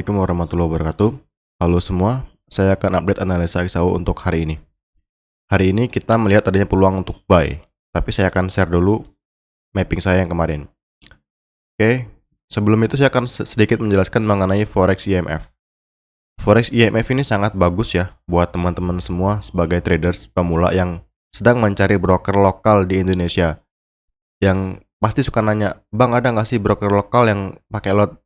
Assalamualaikum warahmatullahi wabarakatuh. Halo semua, saya akan update analisa XAU untuk hari ini. Hari ini kita melihat adanya peluang untuk buy, tapi saya akan share dulu mapping saya yang kemarin. Oke, sebelum itu saya akan sedikit menjelaskan mengenai Forex IMF. Forex IMF ini sangat bagus ya buat teman-teman semua sebagai traders pemula yang sedang mencari broker lokal di Indonesia. Yang pasti suka nanya, "Bang, ada nggak sih broker lokal yang pakai lot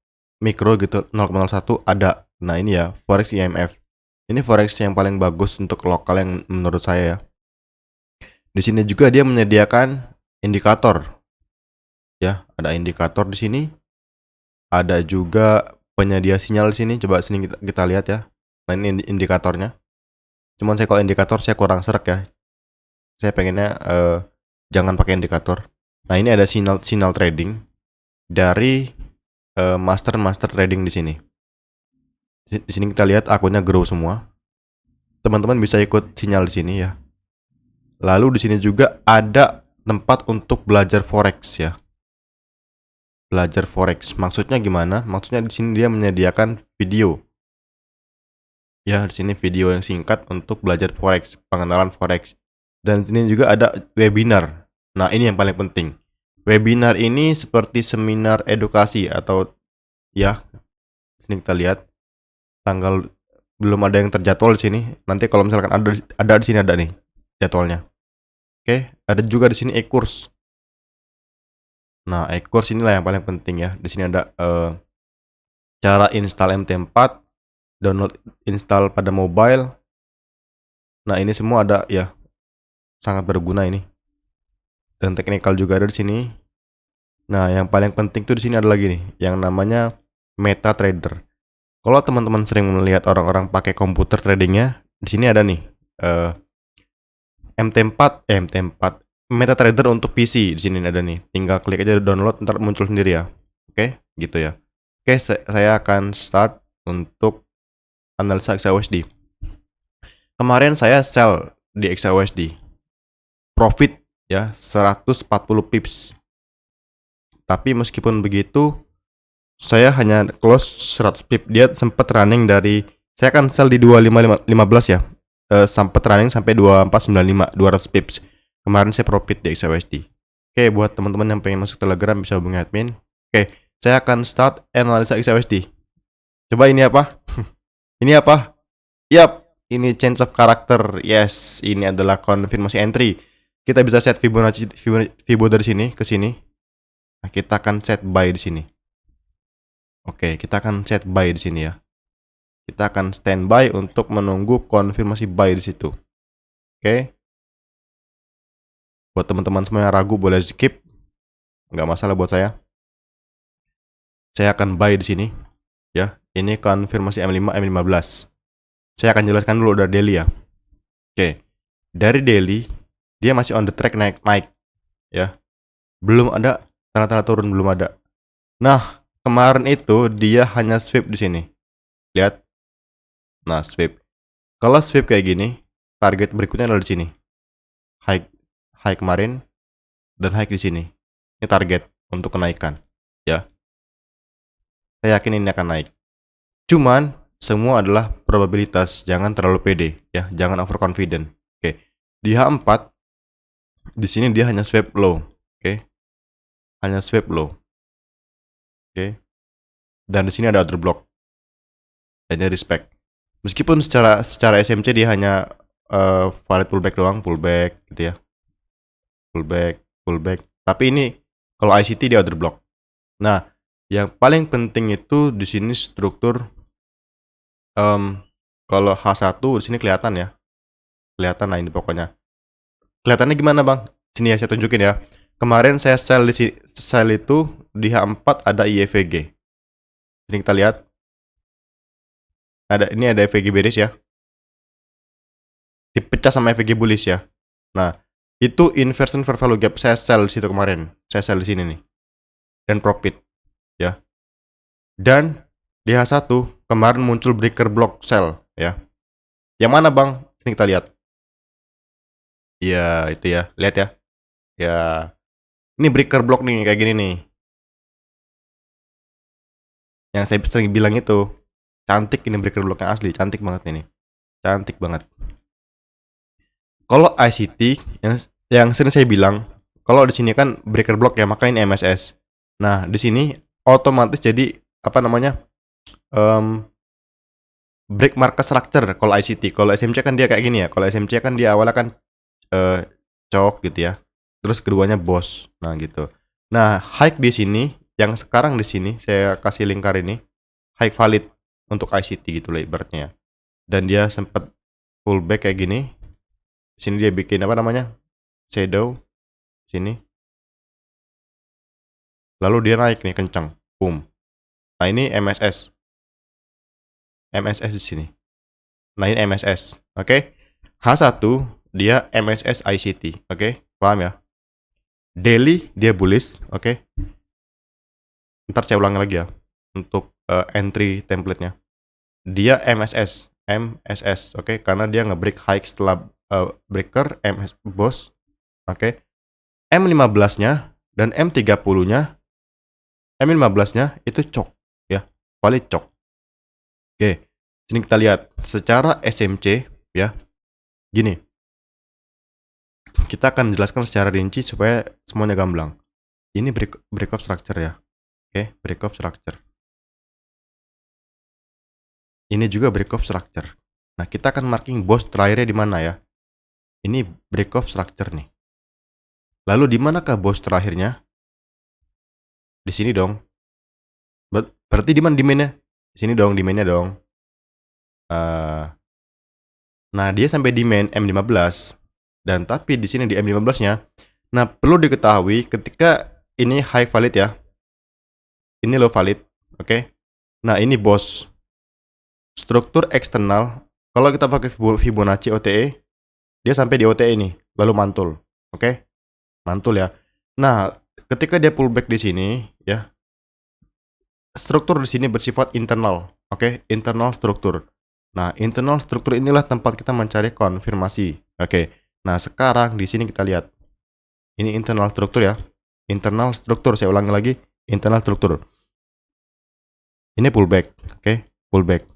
mikro gitu 0,01?" Ada. Nah, ini ya Forex IMF. Ini forex yang paling bagus untuk lokal yang menurut saya ya. Di sini juga dia menyediakan indikator. Ya, ada indikator di sini. Ada juga penyedia sinyal di sini. Coba sini kita lihat ya. Nah, ini indikatornya. Cuman saya kalau indikator saya kurang serak ya. Saya pengennya jangan pakai indikator. Nah, ini ada sinyal trading dari master trading di sini. Di sini kita lihat akunnya grow semua. Teman-teman bisa ikut sinyal di sini ya. Lalu di sini juga ada tempat untuk belajar forex ya. Belajar forex. Maksudnya gimana? Maksudnya di sini dia menyediakan video. Ya, di sini video yang singkat untuk belajar forex, pengenalan forex. Dan di sini juga ada webinar. Nah, ini yang paling penting. Webinar ini seperti seminar edukasi atau ya, sini kita lihat tanggal belum ada yang terjadwal di sini. Nanti kalau misalkan ada di sini ada nih jadwalnya. Oke, ada juga di sini e-course. Nah, e-course inilah yang paling penting ya. Di sini ada cara install MT4, download install pada mobile. Nah, ini semua ada ya. Sangat berguna ini. Dan technical juga ada di sini. Nah, yang paling penting tuh di sini ada lagi nih, yang namanya MetaTrader. Kalau teman-teman sering melihat orang-orang pakai komputer tradingnya, di sini ada nih MT4 MetaTrader untuk PC. Di sini ada nih. Tinggal klik aja download, ntar muncul sendiri ya. Oke, gitu ya. Oke, saya akan start untuk analisa XAUSD. Kemarin saya sell di XAUSD. Profit ya 140 pips. Tapi meskipun begitu, saya hanya close 100 pips. Dia sempat running dari, saya kan sell di 2515 ya. Sempat running sampai 2495, 200 pips. Kemarin saya profit di XAUSD. Oke, buat teman-teman yang pengen masuk Telegram bisa hubungi admin. Oke, saya akan start analisa XAUSD. Coba ini apa? Ini apa? Yap, ini change of character. Yes, ini adalah konfirmasi entry. Kita bisa set Fibonacci dari sini ke sini. Nah, kita akan set buy di sini. Oke, kita akan set buy di sini ya. Kita akan standby untuk menunggu konfirmasi buy di situ. Oke. Buat teman-teman semua yang ragu boleh skip. Nggak masalah buat saya. Saya akan buy di sini. Ya, ini konfirmasi M5, M15. Saya akan jelaskan dulu dari daily ya. Oke. Dari daily dia masih on the track naik ya. Belum ada tanda-tanda turun, belum ada. Nah, kemarin itu dia hanya sweep di sini. Lihat. Nah, sweep. Kalau sweep kayak gini, target berikutnya adalah di sini. High kemarin dan high di sini. Ini target untuk kenaikan, ya. Saya yakin ini akan naik. Cuman semua adalah probabilitas, jangan terlalu pede ya, jangan overconfident. Oke. Di H4 di sini dia hanya sweep low, oke. Hanya sweep low. Oke. Dan di sini ada order block. Hanya respect. Meskipun secara SMC dia hanya valid pullback doang, pullback gitu ya. Pullback. Tapi ini kalau ICT dia order block. Nah, yang paling penting itu di sini struktur kalau H1 di sini kelihatan ya. Kelihatan lah ini pokoknya. Kelihatannya gimana, Bang? Sini ya saya tunjukin ya. Kemarin saya sell itu di H4 ada IEVG. Ini kita lihat. Ini ada EVG bearish ya. Dipecah sama EVG bullish ya. Nah, itu inversion fair value gap saya sell di situ kemarin. Saya sell di sini nih. Dan profit ya. Dan di H1 kemarin muncul breaker block sell ya. Yang mana, Bang? Ini kita lihat. Iya, itu ya. Lihat ya. Ya. Ini breaker block nih kayak gini nih. Yang saya sering bilang itu. Cantik ini breaker blocknya asli, cantik banget ini. Cantik banget. Kalau ICT yang sering saya bilang, kalau di sini kan breaker block ya, maka ini MSS. Nah, di sini otomatis jadi apa namanya? Break marker structure kalau ICT. Kalau SMC kan dia kayak gini ya. Kalau SMC kan dia awalnya kan cok gitu ya. Terus keduanya boss. Nah, gitu. Nah, high di sini yang sekarang di sini saya kasih lingkar ini high valid untuk ICT gitu lah ibaratnya. Dan dia sempat pullback kayak gini. Di sini dia bikin apa namanya? Shadow sini. Lalu dia naik nih kencang. Boom. Nah, ini MSS. MSS di sini. Nah, ini MSS. Oke. H1 dia MSS ICT. Oke. Paham ya? Daily dia bullish. Oke. Ntar saya ulangi lagi ya untuk entry template-nya. Dia MSS. MSS. Oke. Karena dia nge-break high setelah breaker MS boss. Oke. M15-nya dan M30-nya M15-nya itu cok ya, valid cok. Oke, sini kita lihat secara SMC ya. Gini. Kita akan jelaskan secara rinci supaya semuanya gamblang. Ini break of structure ya. Oke, break of structure. Ini juga break of structure. Nah, kita akan marking boss terakhirnya di mana ya? Ini break of structure nih. Lalu di manakah boss terakhirnya? Di sini dong. Berarti di mana demand-nya? Di sini dong, demand-nya dong. Nah, dia sampai demand M15 dan tapi di sini di M15-nya. Nah, perlu diketahui ketika ini high valid ya. Ini low valid, oke? Nah, ini boss. Struktur eksternal. Kalau kita pakai Fibonacci OTE, dia sampai di OTE ini, lalu mantul. Oke? Mantul ya. Nah, ketika dia pullback di sini ya. Struktur di sini bersifat internal, oke? Internal struktur. Nah, internal struktur inilah tempat kita mencari konfirmasi. Oke. Nah, sekarang di sini kita lihat. Ini internal struktur ya. Internal struktur, saya ulangi lagi, internal struktur. Ini pullback, oke? Pullback.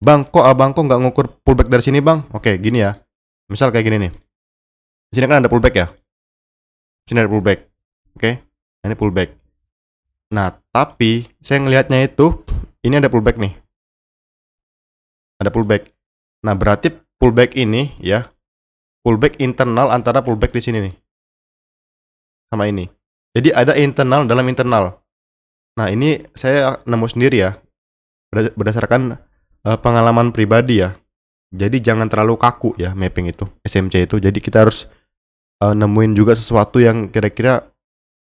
Bang, kok abang kok nggak ngukur pullback dari sini, Bang? Oke, gini ya. Misal kayak gini nih. Di sini kan ada pullback ya. Di sini ada pullback. Oke? Nah, ini pullback. Nah, tapi saya ngelihatnya itu ini ada pullback nih. Ada pullback. Nah, berarti pullback ini ya, pullback internal antara pullback di sini nih. Sama ini. Jadi ada internal dalam internal. Nah, ini saya nemu sendiri ya. Berdasarkan pengalaman pribadi ya. Jadi jangan terlalu kaku ya mapping itu, SMC itu. Jadi kita harus nemuin juga sesuatu yang kira-kira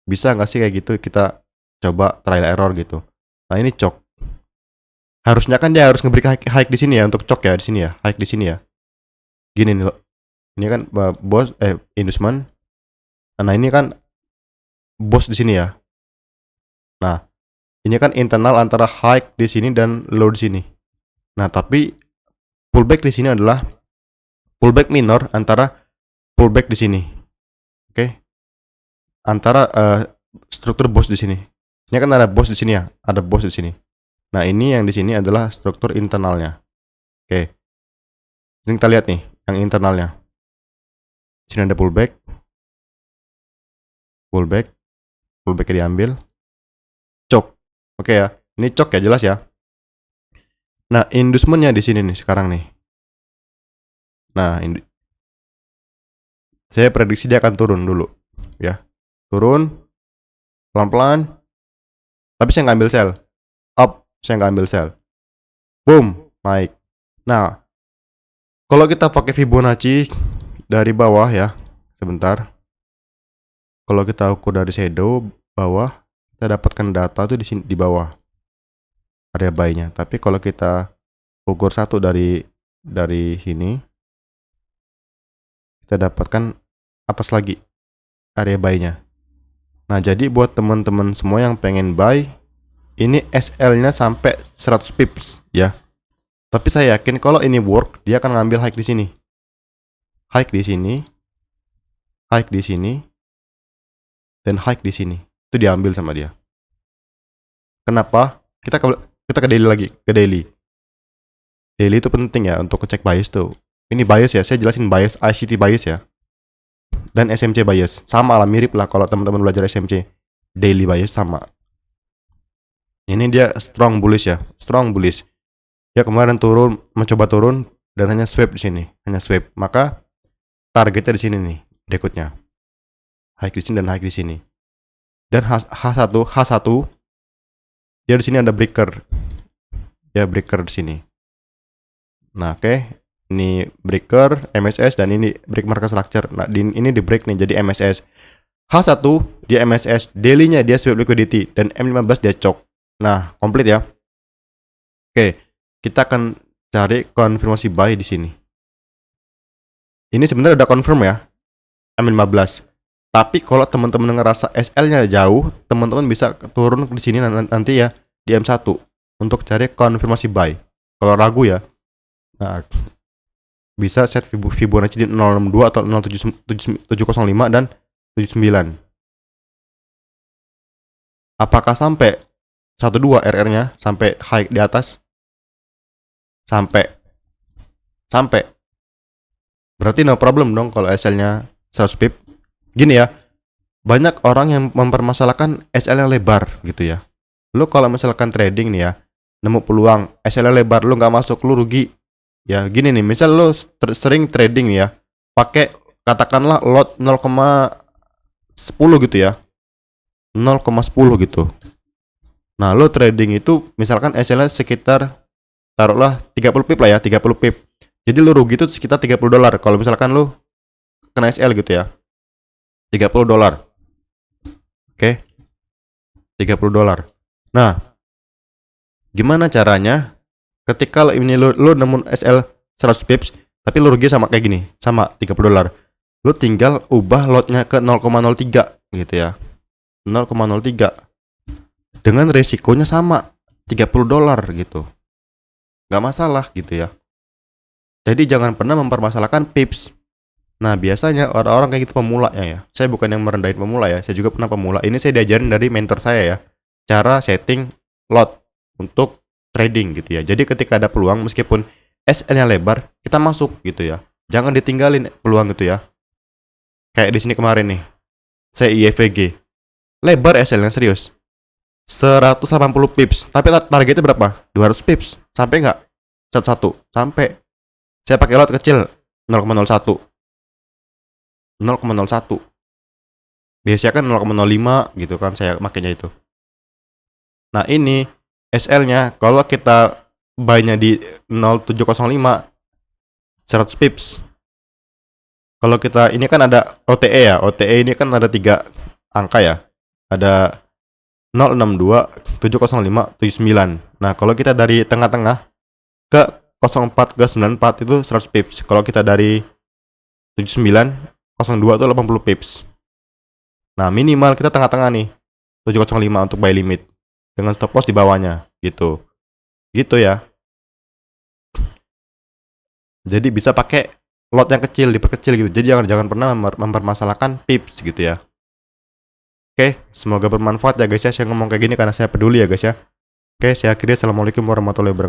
bisa nggak sih kayak gitu, kita coba trial error gitu. Nah, ini cok. Harusnya kan dia harus ngebreak high di sini ya untuk cok ya di sini ya, high di sini ya. Gini nih loh. Ini kan bos inducement. Nah, ini kan bos di sini ya. Nah, ini kan internal antara high di sini dan low di sini. Nah, tapi pullback di sini adalah pullback minor antara pullback di sini. Oke. Antara struktur bos di sini. Ini kan ada bos di sini ya, ada bos di sini. Nah, ini yang di sini adalah struktur internalnya. Oke. Ini kita lihat nih, yang internalnya. Di sini ada pullback. Pullback diambil. Cok. Oke ya. Ini cok ya, jelas ya. Nah, inducementnya di sini nih sekarang nih. Nah, saya prediksi dia akan turun dulu, ya. Turun pelan-pelan. Tapi saya nggak ambil sell. Up, saya nggak ambil sell. Boom, naik. Nah, kalau kita pakai Fibonacci dari bawah ya, sebentar. Kalau kita ukur dari shadow bawah, kita dapatkan data tuh di sini di bawah area buy-nya. Tapi kalau kita ukur satu dari sini, kita dapatkan atas lagi area buy-nya. Nah, jadi buat teman-teman semua yang pengen buy, ini SL-nya sampai 100 pips ya. Tapi saya yakin kalau ini work, dia akan ngambil high di sini. High di sini. High di sini. Dan high di sini. Itu diambil sama dia. Kenapa? Kita ke daily lagi, ke daily. Daily itu penting ya untuk cek bias tuh. Ini bias ya, saya jelasin bias ICT bias ya. Dan SMC bias sama lah, mirip lah kalau teman-teman belajar SMC. Daily bias sama. Ini dia strong bullish ya, strong bullish. Dia kemarin turun, mencoba turun dan hanya sweep di sini, hanya sweep. Maka targetnya di sini nih, berikutnya. High di sini dan high di sini. Dan H1 dia di sini ada breaker. Ya breaker di sini. Nah, oke. Ini breaker MSS dan ini break market structure. Nah, ini di break nih jadi MSS. H1 dia MSS, daily-nya dia sweep liquidity dan M15 dia chok. Nah, komplit ya. Oke, kita akan cari konfirmasi buy di sini. Ini sebenarnya udah confirm ya. M15. Tapi kalau teman-teman ngerasa SL-nya jauh, teman-teman bisa turun di sini nanti ya di M1 untuk cari konfirmasi buy. Kalau ragu ya, nah, bisa set Fibonacci di 062 atau 0705 dan 79. Apakah sampai 12 RR-nya sampai high di atas? Sampai. Berarti no problem dong kalau SL-nya 100 pip. Gini ya, banyak orang yang mempermasalahkan SL-nya lebar gitu ya. Lu kalau misalkan trading nih ya, nemu peluang SL-nya lebar, lu nggak masuk, lu rugi. Ya gini nih, misal lu sering trading ya, pakai katakanlah lot 0,10 gitu ya, 0,10 gitu. Nah lu trading itu misalkan SL-nya sekitar taruhlah 30 pip lah ya, 30 pip. Jadi lu rugi itu sekitar $30 kalau misalkan lu kena SL gitu ya, $30. Oke, $30. Nah, gimana caranya ketika ini lu nemu SL 100 pips tapi lu rugi sama kayak gini, sama $30. Lu tinggal ubah lotnya ke 0,03 gitu ya, 0,03 dengan resikonya sama $30 gitu, nggak masalah gitu ya. Jadi jangan pernah mempermasalahkan pips. Nah biasanya orang-orang kayak gitu pemula ya. Saya bukan yang merendahin pemula ya, saya juga pernah pemula. Ini saya diajarin dari mentor saya ya, cara setting lot untuk trading gitu ya. Jadi ketika ada peluang meskipun SL-nya lebar, kita masuk gitu ya. Jangan ditinggalin peluang gitu ya. Kayak di sini kemarin nih, saya IFVG. Lebar SL-nya serius. 180 pips, tapi targetnya berapa? 200 pips. Sampai nggak? 11 sampai. Saya pakai lot kecil 0,01. 0,01. Biasanya kan 0,05 gitu kan saya makanya itu. Nah, ini SL-nya kalau kita buy-nya di 0705 100 pips. Kalau kita ini kan ada OTE ya. OTE ini kan ada 3 angka ya. Ada 062, 705, 79. Nah, kalau kita dari tengah-tengah ke 04 ke 94 itu 100 pips. Kalau kita dari 79, 02 itu 80 pips. Nah, minimal kita tengah-tengah nih. 705 untuk buy limit dengan stop loss di bawahnya gitu. Gitu ya. Jadi bisa pakai lot yang kecil, diperkecil gitu. Jadi jangan pernah mempermasalahkan pips gitu ya. Oke, semoga bermanfaat ya guys ya. Saya ngomong kayak gini karena saya peduli ya guys ya. Oke, saya akhiri. Assalamualaikum warahmatullahi wabarakatuh.